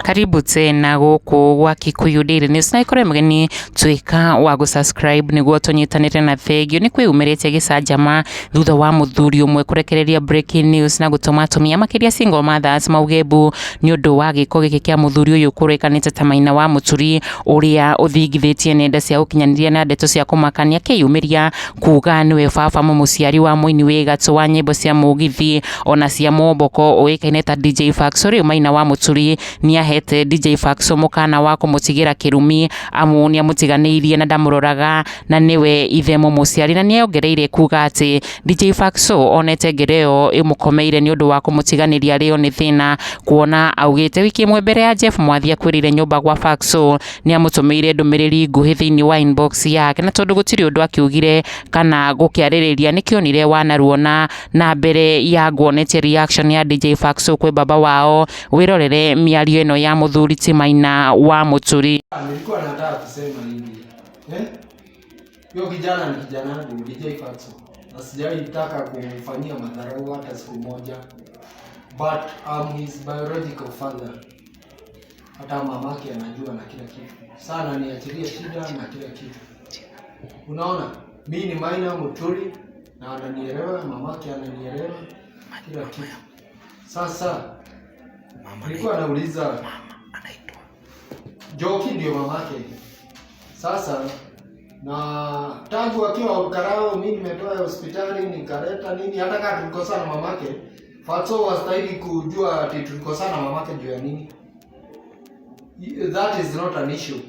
Karibu tena guku gwa Kikuyu Daily News na ikore mgeni twika wa gusubscribe niguo tunyitanire na thegio ni kwiyumirite Gīcanjama thutha wa muthuri umwe kurekereria breaking news na gutuma atumia makiria single mothers maugebu ni undu wa giko giki kia muthuri uyu kurekanite ta maina wa muturi uria uthingithitie nenda cia ukinyaniria na ndeto cia kumakania kiyumiria kuga niwe baba muciari wa muini wi gatũ wa nyimbo cia mugithi ona cia momboko uikaine ta DJ Fatxo ri maina wa muturi ni ahete DJ Fatxo mukana wa kumutigira kirumi amu ni amutiganiirie na ndamuroraga na niwe ithe muciari na ni ongereire kuga ati DJ Fatxo onete ngereo imukomeire ni undu wa kumutiganiria rio ni thina kuona augite wiki imwe mbere ya Jeff Mwathi akwirire nyumba gwa Fatxo ni amutumeire ndumiriri nguhi thiini wa inbox yake na tondu gutiri undu akiugire kana gukiaririria nikionire wanaruona na mbere ya guonetie reaction ya DJ Fatxo kwe baba wao wirorere miario ino ya muthuri ti maina wa muturi. Nilikuwa nataka kusema hivi. Yo kijana ni kijana wangu DJ Fatxo. Na sijawahi taka kumfanyia madharau hata siku moja. But I'm his biological father. Hata mamake anajua na kila kitu. Sana niachilie shida na kila kitu. Unaona? Mimi ni maina muturi na ananielewa, mamake ananielewa kila kitu. Sasa nilikuwa nauliza Joki ndio mamake. Sasa na tangu akiwa ukarao mimi nimetoa hospitali nikaleta nini hata kama tulikosana mamake. Fatxo wastahili kujua ati tulikosana mamake juu ya nini. That is not an issue.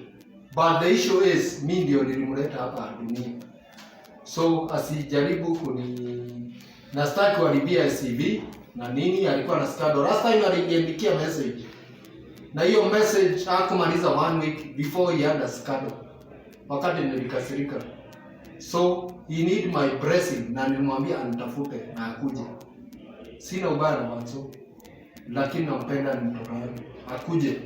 But the issue is mimi ndio nilimleta hapa dunia. So asijaribu na staki kuharibia CV na nini alikuwa na scandal. Last time aliniandikia message. Na hiyo message hakumaliza 1 week before he had a scandal. Wakati nilikasirika. So he need my blessing na nilimwambia anitafute na akuje. Sina ubaya na Fatxo. Lakini nampenda ni mtoto wangu. Akuje.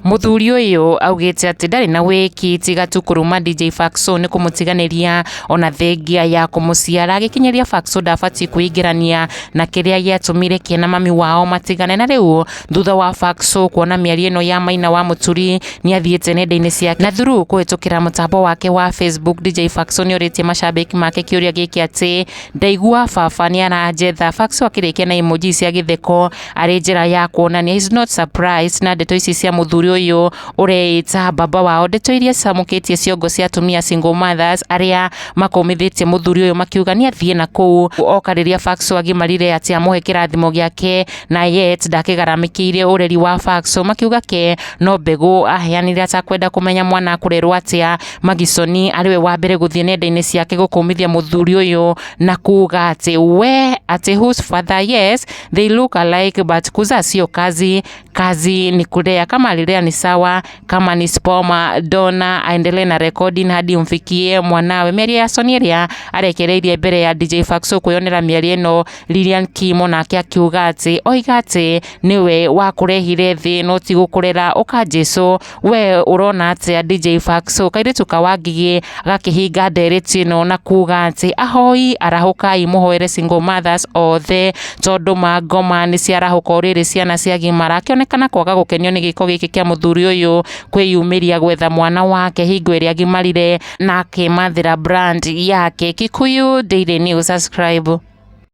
Muthuri uyu augite ati ndari na wiki tiga tu kuruma DJ Fatxo ni kumutiganiria ona thengia ya kumuciara gikinyeria Fatxo ndabati kuingirania na kiria giatumire kiena mami wao matigane na riu thutha wa Fatxo kuona miario ino ya maina wa muturi ni athiete nenda-ini ciake na through kuhitukira mutambo wake wa Facebook. DJ Fatxo ni oritie mashabiki make kiuria giki ati ndaigua baba ni aranjetha. Fatxo akirikia na emoji cia githeko ari njira ya kuonania is not surprised na ndeto ici cia muthuri uyu ureita baba wao. Ndeto iria camukitie ciongo cia atumia single mothers aria makomithitie muthuri uyu makiuga ni athie na kuu okariria Fatxo agimarire ati amuhe kirathimo giake na yet ndakigaramikiire ureri wa Fatxo makiuga ke no mbegu aheanire atakwenda kumenya mwana akurerwo atia. Magisoni ariwe wa mbere guthie nenda-ini ciake gukumithia muthuri uyu na kuga ati we ati whose father, yes they look alike but kuza sio kazi ni kulea. Kama alilea ni sawa, kama ni spoma dona aendelee na recording hadi umfikie mwanawe. Miario ya Sonieria arekereirie mbere ya DJ Fatxo kuyonera miario ino Lilian Kimo na akiuga ati oigate niwe wa kurehire thi no ti gukurera uka Jesu. We urona ati DJ Fatxo kairitu kawangigi gakihinga ndereti ino na kuga ati ahoi arahukai muhoere single mothers othe tondu mangoma ni ciarahuka uriri ciana cia gimara. Akionekana kwaga gukenio ni giko giki kia muthuri uyu kwiyumiria gwetha mwana wake hingo iria agimarire na akimathira brand yake. Kikuyu Daily News, subscribe.